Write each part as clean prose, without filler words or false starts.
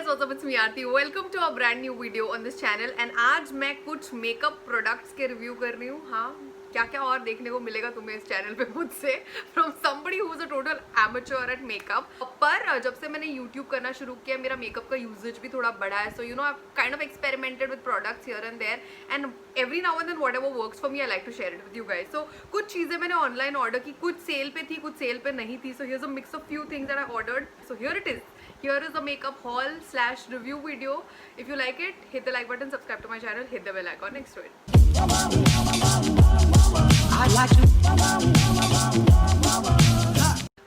What's up, it's me Aarti. Welcome to a brand new video on this channel. And आज मैं कुछ makeup products के review कर रही हूँ। हाँ, क्या क्या और देखने को मिलेगा तुम्हें इस चैनल पे मुझसे, from somebody who is a total amateur at makeup. पर जब से मैंने यूट्यूब करना शुरू किया, मेरा मेकअप का यूजेज भी थोड़ा बढ़ा है। So you know I kind of experimented with products here and there, and every now and then whatever works for me I like to share it with you guys. सो कुछ चीजें मैंने online order की, कुछ cell पे थी, कुछ cell पे नहीं थी। So here's a mix of few things that I ordered. So here it is. Here is a makeup haul slash review video. If you like it, hit the like button, subscribe to my channel, hit the bell icon next to it.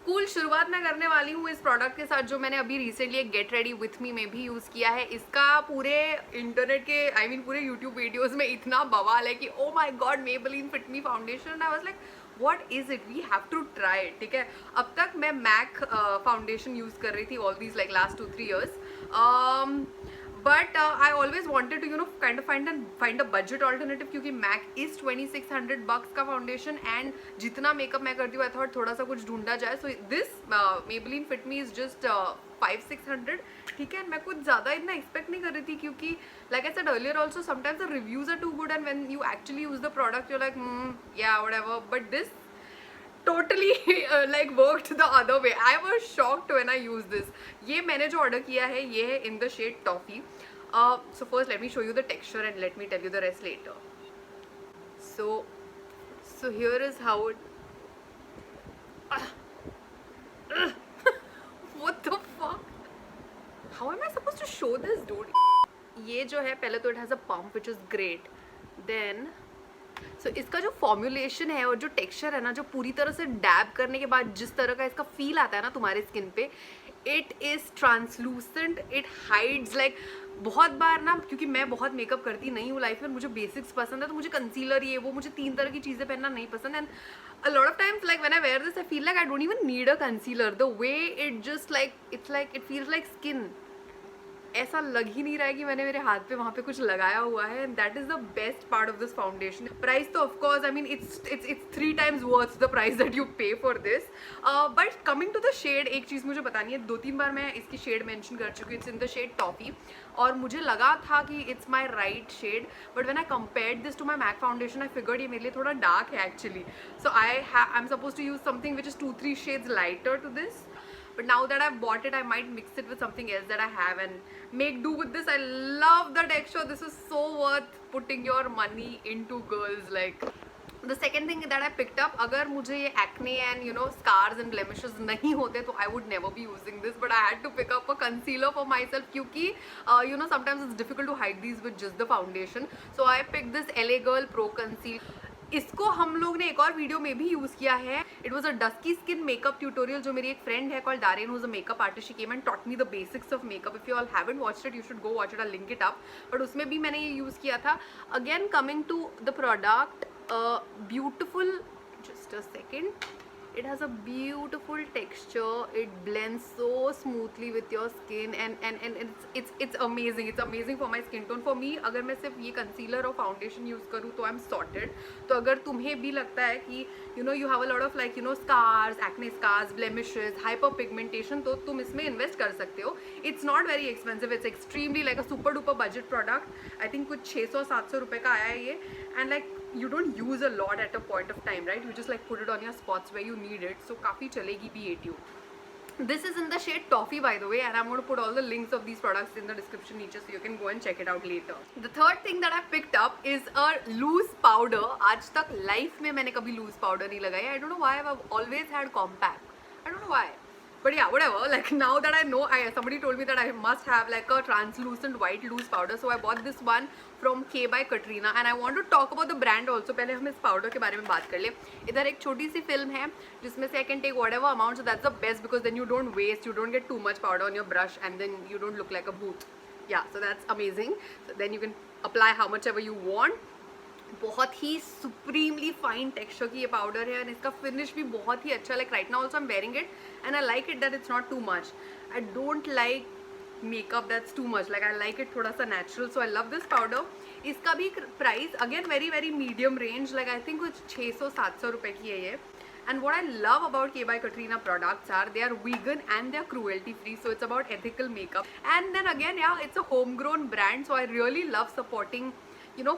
Cool, शुरुआत मैं करने वाली हूँ इस product के साथ जो मैंने अभी रिसेंटली एक गेट रेडी विथ मी में भी यूज़ किया है। इसका पूरे इंटरनेट के पूरे यूट्यूब वीडियोस में इतना बवाल है कि oh my god, Maybelline fit me foundation. I was like what is it, we have to try it. ठीक है, अब तक मैं मैक फाउंडेशन यूज़ कर रही थी all these like last 2-3 years, but I always wanted to you know kind of find a budget alternative, क्योंकि MAC is $2600 का फाउंडेशन एंड जितना मेकअप मैं करती हूँ आई थॉट थोड़ा सा कुछ ढूंढा जाए। So this Maybelline fit me is just 500-600। ठीक है, मैं कुछ ज़्यादा इतना एक्सपेक्ट नहीं कर रही थी, क्योंकि like I said earlier also sometimes the reviews are too good and when you actually use the product you like या whatever, but this totally like worked the other way. I was shocked when I used this. ये मैंने जो order किया है ये है in the shade Toffee. So first let me show you the texture and let me tell you the rest later. So here is how it what the fuck, how am I supposed to show this dude? ये जो है पहले तो it has a pump which is great, then इसका जो formulation है और जो टेक्सचर है ना, जो पूरी तरह से डैब करने के बाद जिस तरह का इसका फील आता है ना तुम्हारे स्किन पे, it is translucent, it hides like बहुत बार ना, क्योंकि मैं बहुत मेकअप करती नहीं हूँ लाइफ में, मुझे बेसिक्स पसंद है, तो मुझे कंसीलर ये वो मुझे 3 तरह की चीज़ें पहनना नहीं पसंद। And a lot of times like when I wear this I feel like I don't even need a concealer, the way it just like it feels like skin. ऐसा लग ही नहीं रहा है कि मैंने मेरे हाथ पे वहाँ पे कुछ लगाया हुआ है, and that is the best part of this foundation. Price तो of course it's 3 times worth the price that you pay for this. But coming to the shade, एक चीज़ मुझे बतानी है, 2-3 बार मैं इसकी शेड मेंशन कर चुकी हूँ। It's in the shade toffee, और मुझे लगा था कि it's my right shade, but when I compared this to my MAC foundation I figured ये मेरे लिए थोड़ा डार्क है actually. So I am suppose to use something which is 2-3 shades lighter to this. But now that I've bought it, I might mix it with something else that I have and make do with this. I love the texture. This is so worth putting your money into, girls. Like the second thing that I picked up, अगर मुझे ये acne and you know scars and blemishes नहीं होते तो I would never be using this. But I had to pick up a concealer for myself, क्योंकि you know sometimes it's difficult to hide these with just the foundation. So I picked this LA Girl Pro Conceal. इसको हम लोग ने एक और video में भी use किया है। It was a dusky skin makeup tutorial, जो मेरी एक फ्रेंड है called Darin, who is a makeup artist, she came and taught me the basics of makeup. If you all haven't watched it you should go watch it, I link it up. But उसमें भी मैंने ये use किया था। Again coming to the product, beautiful, just a second, it has a beautiful texture, it blends so smoothly with your skin and it's amazing. It's amazing for my skin tone. For me, अगर मैं सिर्फ ये concealer और foundation use करूँ तो I am sorted. तो अगर तुम्हें भी लगता है कि you know you have a lot of like you know scars, acne scars, blemishes, hyper pigmentation, तो तुम इसमें इन्वेस्ट कर सकते हो। It's not very expensive, it's extremely like a super duper budget product. I think कुछ 600-700 रुपये का आया है ये, and like you don't use a lot at a point of time, right? You just like put it on your spots where you need it, so काफ़ी चलेगी भी ये tube. This is in the shade Toffee, by the way, and I'm going to put all the links of these products in the description नीचे, so you can go and check it out later. The third thing that I picked up is a loose powder. आज तक life में मैंने कभी loose powder नहीं लगाया. I don't know why, I've always had compact. I don't know why. But yeah, whatever, like now that I know, somebody told me that I must have like a translucent white loose powder, so I bought this one from K by Katrina, and I want to talk about the brand also. पहले हम इस powder के बारे में बात कर ले। इधर एक छोटी सी फिल्म है जिसमें से I can take whatever amount, so that's the best because then you don't waste, you don't get too much powder on your brush, and then you don't look like a booth. Yeah, so that's amazing. So then you can apply how much ever you want. बहुत ही supremely fine texture की ये powder है, and इसका finish भी बहुत ही अच्छा। Like right now also I am wearing it and I like it that it's not too much. I don't like makeup that's too much, like I like it थोड़ा सा natural, so I love this powder. इसका भी price again very very medium range, like I think कुछ 600-700 रुपये की है ये, And what I love about K by Katrina products are they are vegan and they are cruelty free, so it's about ethical makeup. And then again, yeah, it's a homegrown brand, so I really love supporting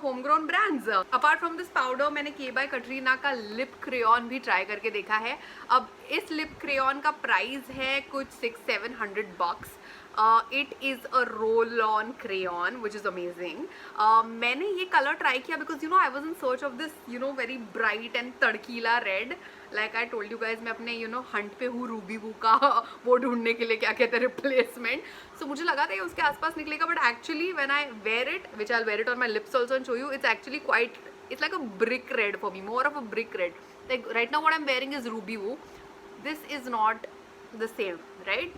homegrown brands. Apart from this powder, मैंने K by Katrina का lip crayon भी try करके देखा है. अब इस lip crayon का price है कुछ 600-700 bucks. It is a roll-on crayon, which is amazing. मैंने ये color try किया because I was in search of this very bright and तड़कीला red. Like I told you guys, मैं अपने hunt पे हूँ रूबी वू का वो ढूंढने के लिए क्या कहते हैं replacement. So मुझे लगा था ये उसके आसपास निकलेगा, but actually when I wear it, which I'll wear it on my lips also and show you, it's actually it's like a brick red for me, more of a brick red. Like right now what I'm wearing is ruby woo. This is not the same, right?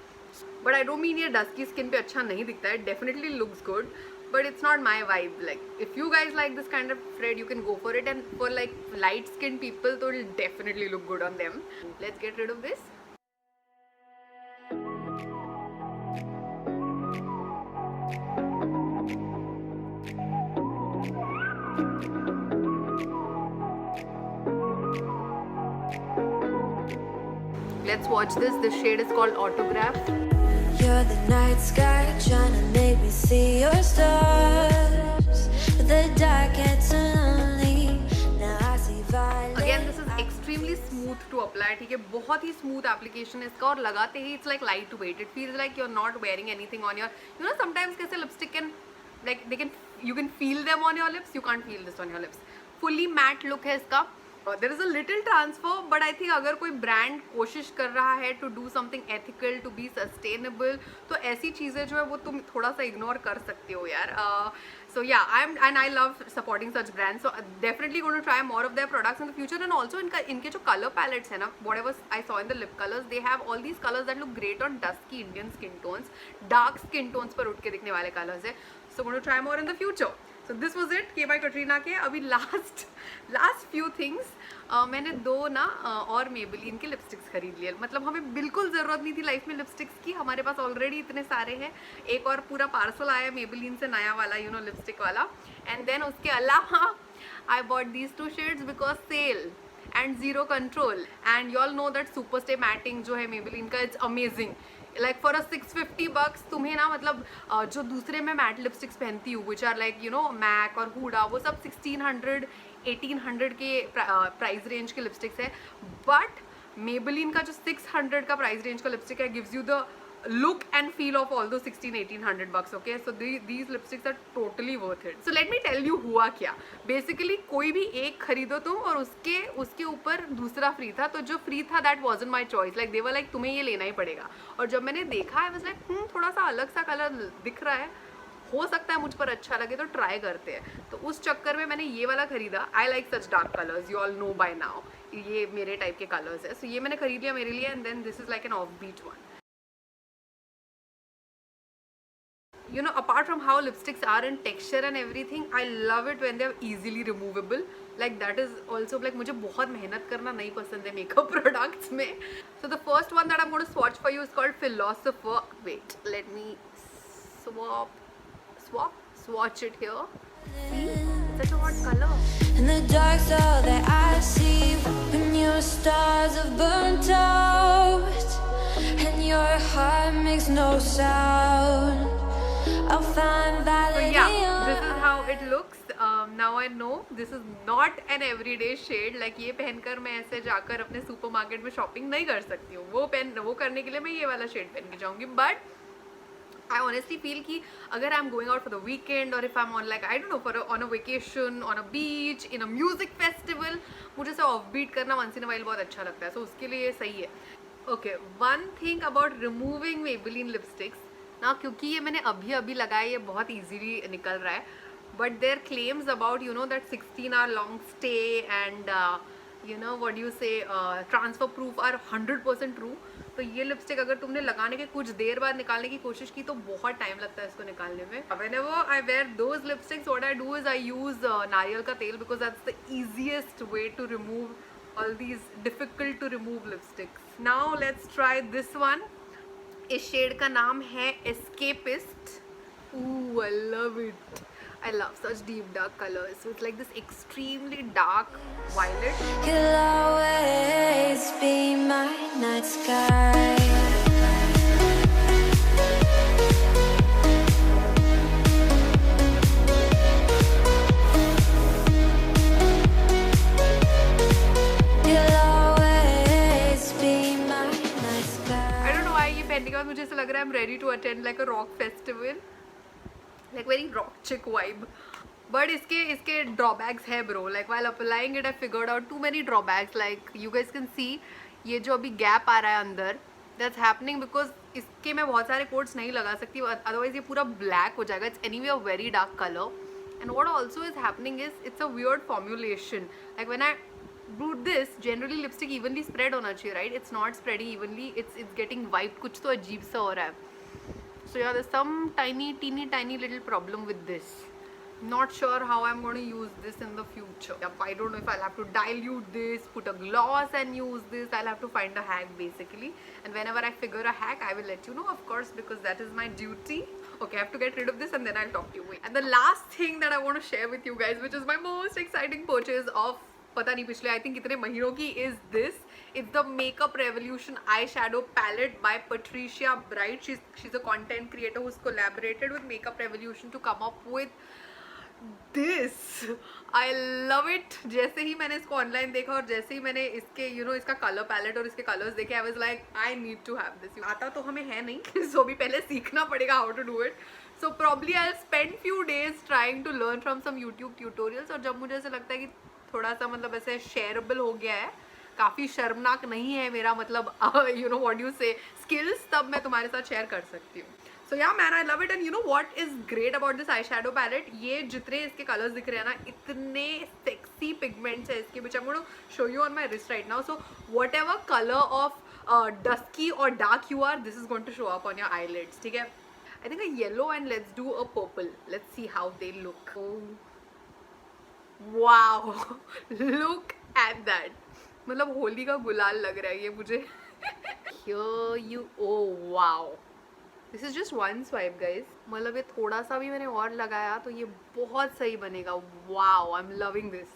But I don't mean ये dusky skin पे अच्छा नहीं दिखता है. Definitely looks good, but it's not my vibe. Like if you guys like this kind of red, you can go for it, and for like light skinned people, so it'll definitely look good on them. Let's get rid of this. Let's watch this. This shade is called Autograph. You're the night sky trying to make me see your stars, but the dark gets lonely. Now I see violet. Again, this is extremely smooth to apply. ठीक है, बहुत ही smooth application है इसका, और लगाते ही it's like light weight. It feels like you're not wearing anything on your. Sometimes कैसे lipstick can you can feel them on your lips. You can't feel this on your lips. Fully matte look है इसका. There is a little transfer, but I think अगर कोई brand कोशिश कर रहा है to do something ethical, to be sustainable, तो ऐसी चीज़ें जो है वो तुम थोड़ा सा ignore कर सकते हो यार. So yeah, I love supporting such brands. So definitely going to try more of their products in the future. And also इनके जो color palettes है ना, whatever I saw in the lip colors, they have all these colors that look great on dusky Indian skin tones, dark skin tones पर उठ के दिखने वाले colors है. So going to try more in the future. So this was it K by Katrina के. अभी last few things मैंने दो ना और Maybelline के लिपस्टिक्स खरीद लिए. मतलब हमें बिल्कुल ज़रूरत नहीं थी लाइफ में लिपस्टिक्स की, हमारे पास ऑलरेडी इतने सारे हैं. एक और पूरा पार्सल आया Maybelline से नया वाला लिपस्टिक वाला. एंड देन उसके अलावा I bought these two shades because sale and zero control. And you all know that Super Stay Matting जो है Maybelline का, it's amazing. Like for a 650 bucks तुम्हें ना मतलब जो दूसरे मैं मैट लिपस्टिक्स पहनती हूँ which are like MAC और हुडा, वो सब 1600-1800 के प्राइस रेंज के लिपस्टिक्स है. बट Maybelline का जो 600 का प्राइस रेंज का लिपस्टिक है gives you the look and feel of all those 1600-1800 bucks. Okay, so these lipsticks are totally worth it. So let me tell you हुआ क्या. Basically कोई भी एक खरीदो तुम और उसके ऊपर दूसरा फ्री था. तो जो फ्री था that wasn't my choice. Like they were like तुम्हें ये लेना ही पड़ेगा. और जब मैंने देखा I was like थोड़ा सा अलग सा कलर दिख रहा है, हो सकता है मुझ पर अच्छा लगे तो ट्राई करते हैं. तो उस चक्कर में मैंने ये वाला खरीदा. I like such dark colours, you all know by now. ये मेरे टाइप के कलर्स है. सो ये मैंने खरीद लिया मेरे लिए. And then this is like an off beat one. Apart from how lipsticks are in texture and everything, I love it when they are easily removable. Like that is also like मुझे बहुत मेहनत करना नहीं पसंद है makeup products में. So the first one that I'm going to swatch for you is called Philosopher. Wait, let me swatch it here. See, it's such a hot color. In the dark's all that I see when your stars have burnt out and your heart makes no sound. I'll find validity. So yeah, this is how it looks. Now I know this is not an everyday shade. Like ये पहनकर मैं ऐसे जाकर अपने supermarket में shopping नहीं कर सकती हूँ. वो करने के लिए मैं ये वाला शेड पहन के जाऊँगी. But I honestly feel कि अगर I'm going out for the weekend or if I'm on like I don't know on a vacation, on a beach, in a music festival, मुझे से offbeat करना once in a while बहुत अच्छा लगता है. So उसके लिए ये सही है. Okay, one thing about removing Maybelline lipsticks ना, क्योंकि ये मैंने अभी लगाया, ये बहुत easily निकल रहा है. But their claims about that 16-hour long stay and what do you say transfer proof are 100% true. तो ये लिपस्टिक अगर तुमने लगाने के कुछ देर बाद निकालने की कोशिश की तो बहुत टाइम लगता है इसको निकालने में. Whenever I wear those lipsticks, what I do is I use नारियल का तेल because that's the easiest way to remove all these difficult to remove lipsticks. Now let's try this one. इस शेड का नाम है Escapist. Ooh, I love it. I love such deep dark colors. So it's like this extremely dark violet. You'll always be my night sky. You'll always be my night sky. I don't know why ये पहनने के बाद मुझे ऐसा लग रहा है I'm ready to attend like a rock festival. Like very rock chick vibe. But इसके drawbacks है bro. Like while applying it I figured out too many drawbacks. Like you guys can see ये जो अभी gap आ रहा है अंदर, that's happening because इसके मैं बहुत सारे coats नहीं लगा सकती, otherwise ये पूरा black हो जाएगा. It's anyway a very dark color. And what also is happening is it's a weird formulation. Like when I do this, generally lipstick evenly spread होना चाहिए, right? It's not spreading evenly. It's getting wiped. कुछ तो अजीब सा हो रहा है. So yeah, there's some teeny little problem with this. Not sure how I'm going to use this in the future. Yep, I don't know if I'll have to dilute this, put a gloss and use this. I'll have to find a hack basically. And whenever I figure a hack, I will let you know, of course, because that is my duty. Okay, I have to get rid of this and then I'll talk to you. And the last thing that I want to share with you guys, which is my most exciting purchase of पता नहीं पिछले I think कितने महीनों की is this. It's the Makeup Revolution eye shadow palette by Patricia Bright. She is a content creator who is collaborated with Makeup Revolution to come up with this. I love it. जैसे ही मैंने इसको online देखा और जैसे ही मैंने इसके इसका कलर पैलेट और इसके कलर्स देखे, I was like I need to have this. आता तो हमें है नहीं, सो भी पहले सीखना पड़ेगा how to do it. So probably I spend few days trying to learn from some YouTube tutorials. और जब मुझे ऐसा लगता है कि थोड़ा सा मतलब ऐसे शेयरेबल हो गया है, काफ़ी शर्मनाक नहीं है मेरा मतलब व्हाट यू से स्किल्स, तब मैं तुम्हारे साथ शेयर कर सकती हूँ. So yeah man, I love it. And you know what is great about this eye shadow palette, ये जितने इसके कलर्स दिख रहे हैं ना, इतने सेक्सी पिगमेंट्स है इसके, which I am going to show you on my wrist right now. So whatever colour of dusky और dark you are, this is going to show up on your eyelids. ठीक है, I think a yellow and let's do a purple. Let's see how they look. Wow, look at that. मतलब होली का गुलाल लग रहा है ये मुझे. Here you, oh wow, this is just one swipe guys. मतलब ये थोड़ा सा भी मैंने और लगाया तो ये बहुत सही बनेगा. Wow, I'm loving this.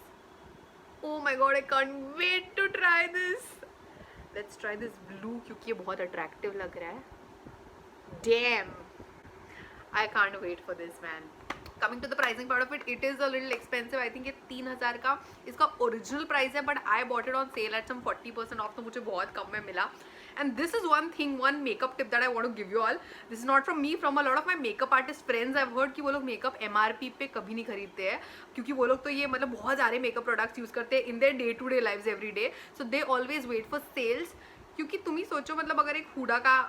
Oh my god, I can't wait to try this. Let's try this blue क्योंकि ये बहुत attractive लग रहा है. Damn, I can't wait for this man. Coming to the pricing part of it, it is a little expensive. I think ये 3000 का इसका original price है, but I bought it on sale at some 40% off, तो मुझे बहुत कम में मिला. And this is one thing, one makeup tip that I want to give you all. This is not from me, from a lot of my makeup artist friends. I heard कि वो लोग makeup MRP पे कभी नहीं खरीदते हैं, क्योंकि वो लोग तो ये मतलब बहुत सारे मेकअप प्रोडक्ट्स यूज़ करते हैं in their day to day lives every day. So they always wait for sales. क्योंकि तुम ही सोचो, मतलब अगर एक हुडा का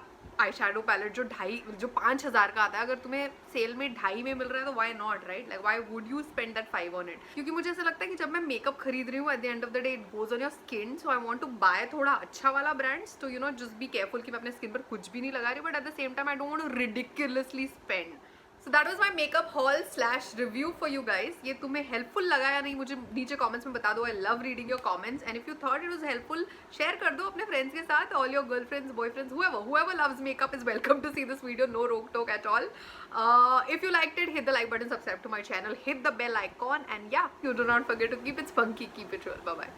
आई शैडो पैलेट जो 5000 का आता है, अगर तुम्हें सेल में 2.5 में मिल रहा है तो why not, right? Like why would you spend that 5 on it? क्योंकि मुझे ऐसा लगता है कि जब मैं मेकअप खरीद रही हूँ, at the end of the day it goes on your skin. So I want to buy थोड़ा अच्छा वाला ब्रांड्स. तो जस्ट बी केयरफुल कि मैं अपने स्किन पर कुछ भी नहीं लगा रही, but at the same time I don't want to ridiculously spend. So that was my makeup haul / review for you guys. ये तुम्हें helpful लगा या नहीं मुझे नीचे comments में बता दो. I love reading your comments, and if you thought it was helpful, share कर दो अपने friends के साथ. All your girlfriends, boyfriends, whoever loves makeup is welcome to see this video. No rock talk at all. If you liked it, hit the like button, subscribe to my channel, hit the bell icon, and yeah, you do not forget to keep it spunky, keep it real. Bye bye.